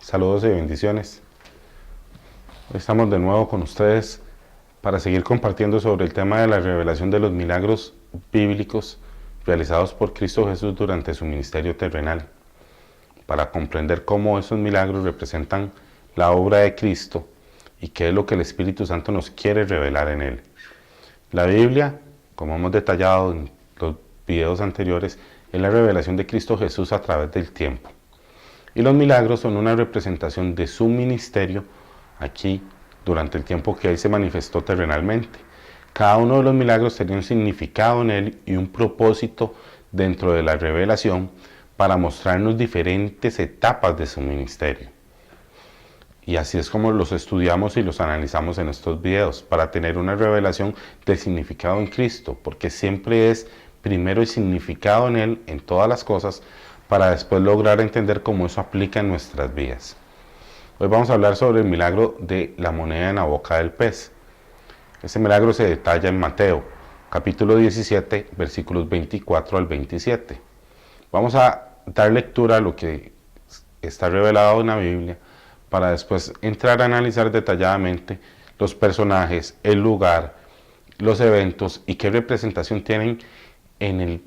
Saludos y bendiciones. Hoy estamos de nuevo con ustedes para seguir compartiendo sobre el tema de la revelación de los milagros bíblicos realizados por Cristo Jesús durante su ministerio terrenal, para comprender cómo esos milagros representan la obra de Cristo y qué es lo que el Espíritu Santo nos quiere revelar en él. La Biblia, como hemos detallado en los videos anteriores, es la revelación de Cristo Jesús a través del tiempo. Y los milagros son una representación de su ministerio aquí durante el tiempo que él se manifestó terrenalmente. Cada uno de los milagros tenía un significado en él y un propósito dentro de la revelación para mostrarnos diferentes etapas de su ministerio. Y así es como los estudiamos y los analizamos en estos videos, para tener una revelación del significado en Cristo, porque siempre es primero el significado en él, en todas las cosas, para después lograr entender cómo eso aplica en nuestras vidas. Hoy vamos a hablar sobre el milagro de la moneda en la boca del pez. Este milagro se detalla en Mateo, capítulo 17, versículos 24 al 27. Vamos a dar lectura a lo que está revelado en la Biblia, para después entrar a analizar detalladamente los personajes, el lugar, los eventos y qué representación tienen en el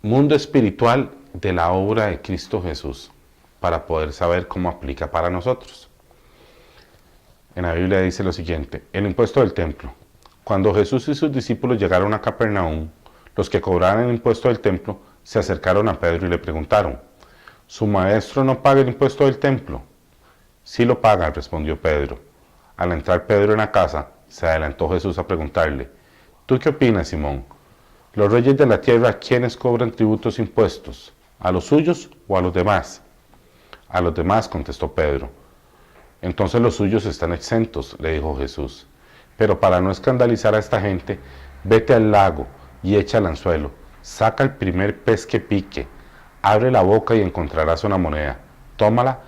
mundo espiritual de la obra de Cristo Jesús, para poder saber cómo aplica para nosotros. En la Biblia dice lo siguiente: el impuesto del templo. Cuando Jesús y sus discípulos llegaron a Capernaum, los que cobraban el impuesto del templo se acercaron a Pedro y le preguntaron: ¿su maestro no paga el impuesto del templo? Sí lo paga, respondió Pedro. Al entrar Pedro en la casa, se adelantó Jesús a preguntarle: ¿tú qué opinas, Simón? ¿Los reyes de la tierra, quiénes cobran tributos e impuestos? ¿A los suyos o a los demás? A los demás, contestó Pedro. Entonces los suyos están exentos, le dijo Jesús. Pero para no escandalizar a esta gente, vete al lago y echa el anzuelo. Saca el primer pez que pique, abre la boca y encontrarás una moneda. Tómala,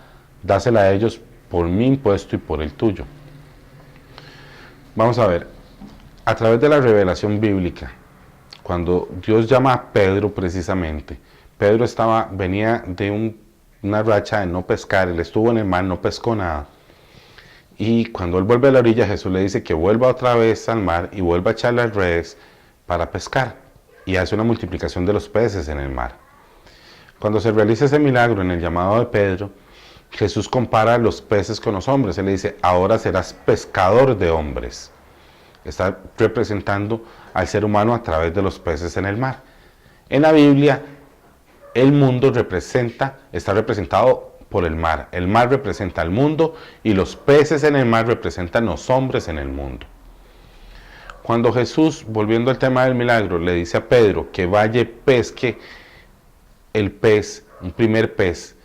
dásela a ellos por mi impuesto y por el tuyo. Vamos a ver, a través de la revelación bíblica, cuando Dios llama a Pedro precisamente, Pedro venía de una racha de no pescar, él estuvo en el mar, no pescó nada. Y cuando él vuelve a la orilla, Jesús le dice que vuelva otra vez al mar y vuelva a echar las redes para pescar. Y hace una multiplicación de los peces en el mar. Cuando se realiza ese milagro en el llamado de Pedro, Jesús compara los peces con los hombres. Él le dice: ahora serás pescador de hombres. Está representando al ser humano a través de los peces en el mar. En la Biblia, el mundo está representado por el mar. El mar representa al mundo y los peces en el mar representan los hombres en el mundo. Cuando Jesús, volviendo al tema del milagro, le dice a Pedro que vaya y pesque el pez, un primer pez,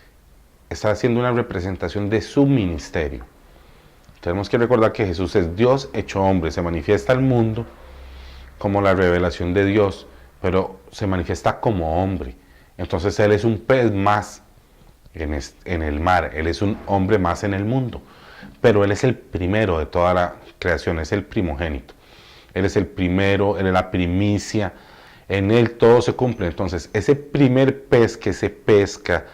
está haciendo una representación de su ministerio. Tenemos que recordar que Jesús es Dios hecho hombre, se manifiesta al mundo como la revelación de Dios, pero se manifiesta como hombre. Entonces Él es un pez más en el mar, Él es un hombre más en el mundo, pero Él es el primero de toda la creación, es el primogénito. Él es el primero, Él es la primicia, en Él todo se cumple. Entonces ese primer pez que se pesca,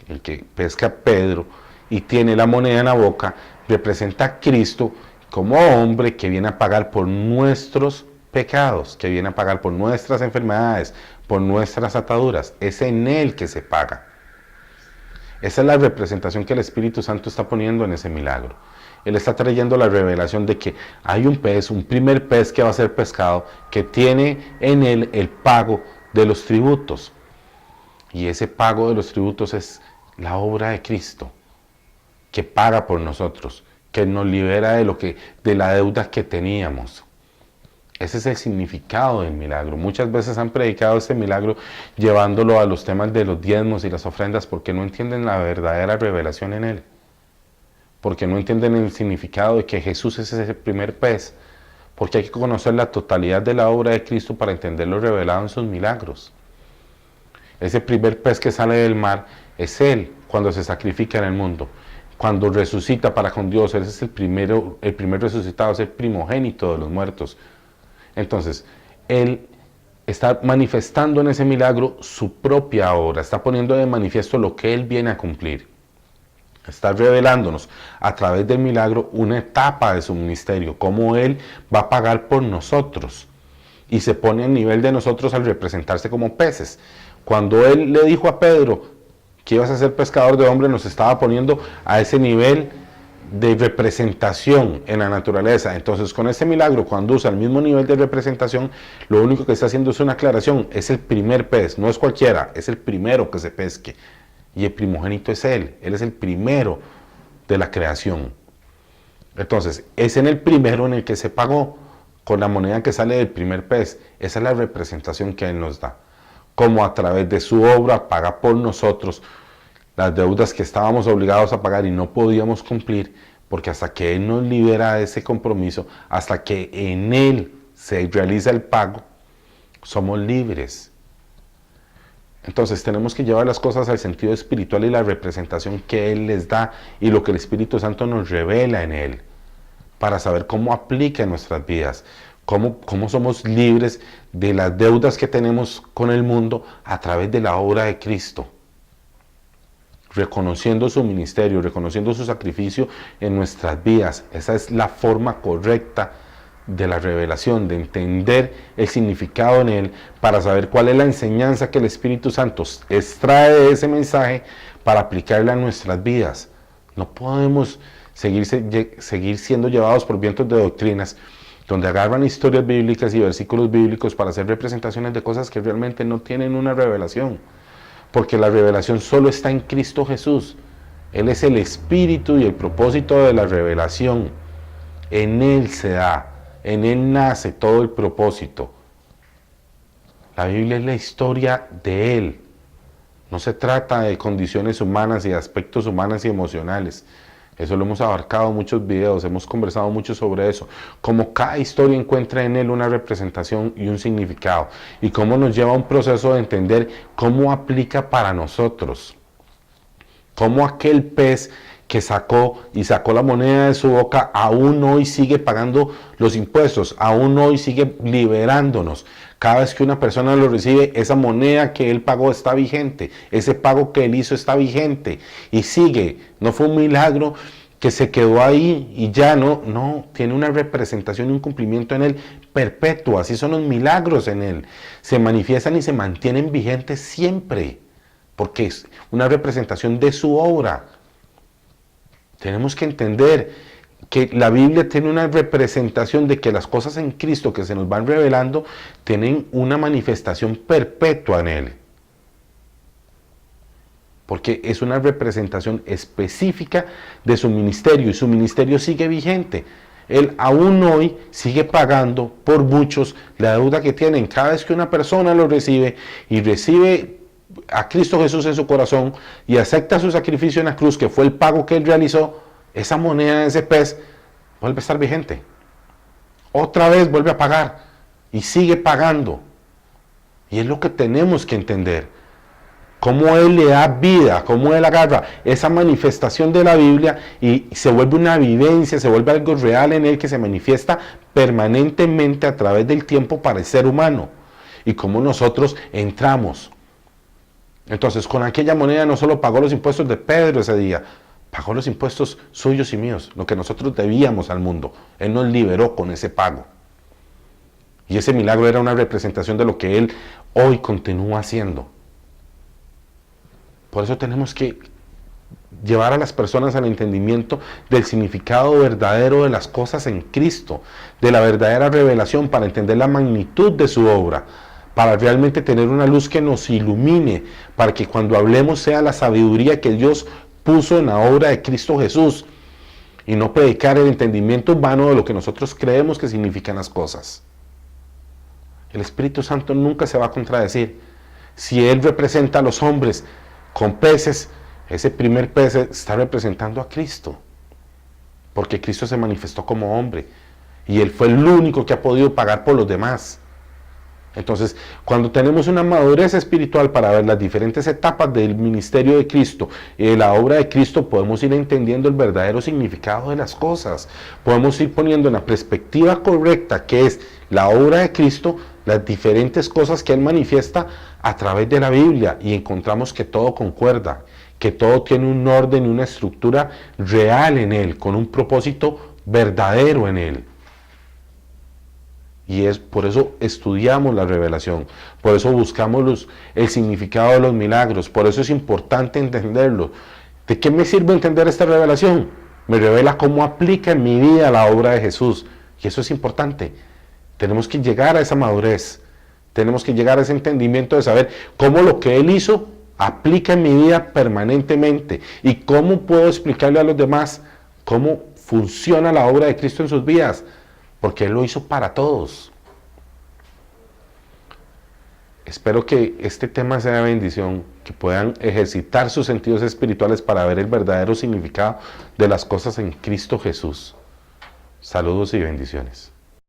el que pesca Pedro y tiene la moneda en la boca, representa a Cristo como hombre que viene a pagar por nuestros pecados, que viene a pagar por nuestras enfermedades, por nuestras ataduras. Es en Él que se paga. Esa es la representación que el Espíritu Santo está poniendo en ese milagro. Él está trayendo la revelación de que hay un pez, un primer pez que va a ser pescado, que tiene en él el pago de los tributos. Y ese pago de los tributos es la obra de Cristo, que paga por nosotros, que nos libera de la deuda que teníamos. Ese es el significado del milagro. Muchas veces han predicado este milagro llevándolo a los temas de los diezmos y las ofrendas, porque no entienden la verdadera revelación en él. Porque no entienden el significado de que Jesús es ese primer pez. Porque hay que conocer la totalidad de la obra de Cristo para entender lo revelado en sus milagros. Ese primer pez que sale del mar es Él cuando se sacrifica en el mundo. Cuando resucita para con Dios, Él es el primer resucitado, es el primogénito de los muertos. Entonces, Él está manifestando en ese milagro su propia obra, está poniendo de manifiesto lo que Él viene a cumplir. Está revelándonos a través del milagro una etapa de su ministerio, cómo Él va a pagar por nosotros. Y se pone a nivel de nosotros al representarse como peces. Cuando Él le dijo a Pedro que ibas a ser pescador de hombres, nos estaba poniendo a ese nivel de representación en la naturaleza. Entonces, con este milagro, cuando usa el mismo nivel de representación, lo único que está haciendo es una aclaración. Es el primer pez, no es cualquiera, es el primero que se pesque. Y el primogénito es Él es el primero de la creación. Entonces, es en el primero en el que se pagó, con la moneda que sale del primer pez. Esa es la representación que Él nos da. Como a través de su obra paga por nosotros las deudas que estábamos obligados a pagar y no podíamos cumplir, porque hasta que Él nos libera de ese compromiso, hasta que en Él se realiza el pago, somos libres. Entonces tenemos que llevar las cosas al sentido espiritual y la representación que Él les da y lo que el Espíritu Santo nos revela en Él, para saber cómo aplica en nuestras vidas, cómo somos libres de las deudas que tenemos con el mundo a través de la obra de Cristo, reconociendo su ministerio, reconociendo su sacrificio en nuestras vidas. Esa es la forma correcta de la revelación, de entender el significado en Él, para saber cuál es la enseñanza que el Espíritu Santo extrae de ese mensaje para aplicarla a nuestras vidas. No podemos seguir siendo llevados por vientos de doctrinas donde agarran historias bíblicas y versículos bíblicos para hacer representaciones de cosas que realmente no tienen una revelación, porque la revelación solo está en Cristo Jesús. Él es el espíritu y el propósito de la revelación. En Él se da, en Él nace todo el propósito. La Biblia es la historia de Él. No se trata de condiciones humanas y de aspectos humanos y emocionales. Eso lo hemos abarcado en muchos videos, hemos conversado mucho sobre eso. Cómo cada historia encuentra en Él una representación y un significado. Y cómo nos lleva a un proceso de entender cómo aplica para nosotros. Cómo aquel pez que sacó la moneda de su boca, aún hoy sigue pagando los impuestos, aún hoy sigue liberándonos. Cada vez que una persona lo recibe, esa moneda que él pagó está vigente, ese pago que él hizo está vigente y sigue. No fue un milagro que se quedó ahí y ya no, tiene una representación y un cumplimiento en él perpetuo. Así son los milagros en él, se manifiestan y se mantienen vigentes siempre, porque es una representación de su obra. Tenemos que entender que la Biblia tiene una representación de que las cosas en Cristo que se nos van revelando tienen una manifestación perpetua en Él. Porque es una representación específica de su ministerio y su ministerio sigue vigente. Él aún hoy sigue pagando por muchos la deuda que tienen. Cada vez que una persona lo recibe y recibe a Cristo Jesús en su corazón y acepta su sacrificio en la cruz, que fue el pago que Él realizó, esa moneda de ese pez vuelve a estar vigente. Otra vez vuelve a pagar y sigue pagando. Y es lo que tenemos que entender. Cómo Él le da vida, cómo Él agarra esa manifestación de la Biblia y se vuelve una vivencia, se vuelve algo real en Él que se manifiesta permanentemente a través del tiempo para el ser humano. Y cómo nosotros entramos. Entonces, con aquella moneda no solo pagó los impuestos de Pedro ese día, pagó los impuestos suyos y míos, lo que nosotros debíamos al mundo. Él nos liberó con ese pago. Y ese milagro era una representación de lo que Él hoy continúa haciendo. Por eso tenemos que llevar a las personas al entendimiento del significado verdadero de las cosas en Cristo, de la verdadera revelación, para entender la magnitud de su obra, para realmente tener una luz que nos ilumine, para que cuando hablemos sea la sabiduría que Dios puso en la obra de Cristo Jesús y no predicar el entendimiento humano de lo que nosotros creemos que significan las cosas. El Espíritu Santo nunca se va a contradecir. Si Él representa a los hombres con peces, ese primer pez está representando a Cristo, porque Cristo se manifestó como hombre y Él fue el único que ha podido pagar por los demás. Entonces, cuando tenemos una madurez espiritual para ver las diferentes etapas del ministerio de Cristo y de la obra de Cristo, podemos ir entendiendo el verdadero significado de las cosas. Podemos ir poniendo en la perspectiva correcta, que es la obra de Cristo, las diferentes cosas que Él manifiesta a través de la Biblia, y encontramos que todo concuerda, que todo tiene un orden y una estructura real en Él, con un propósito verdadero en Él. Y es por eso estudiamos la revelación, por eso buscamos el significado de los milagros, por eso es importante entenderlo. ¿De qué me sirve entender esta revelación? Me revela cómo aplica en mi vida la obra de Jesús, y eso es importante. Tenemos que llegar a esa madurez, tenemos que llegar a ese entendimiento de saber cómo lo que Él hizo aplica en mi vida permanentemente y cómo puedo explicarle a los demás cómo funciona la obra de Cristo en sus vidas, porque Él lo hizo para todos. Espero que este tema sea de bendición, que puedan ejercitar sus sentidos espirituales para ver el verdadero significado de las cosas en Cristo Jesús. Saludos y bendiciones.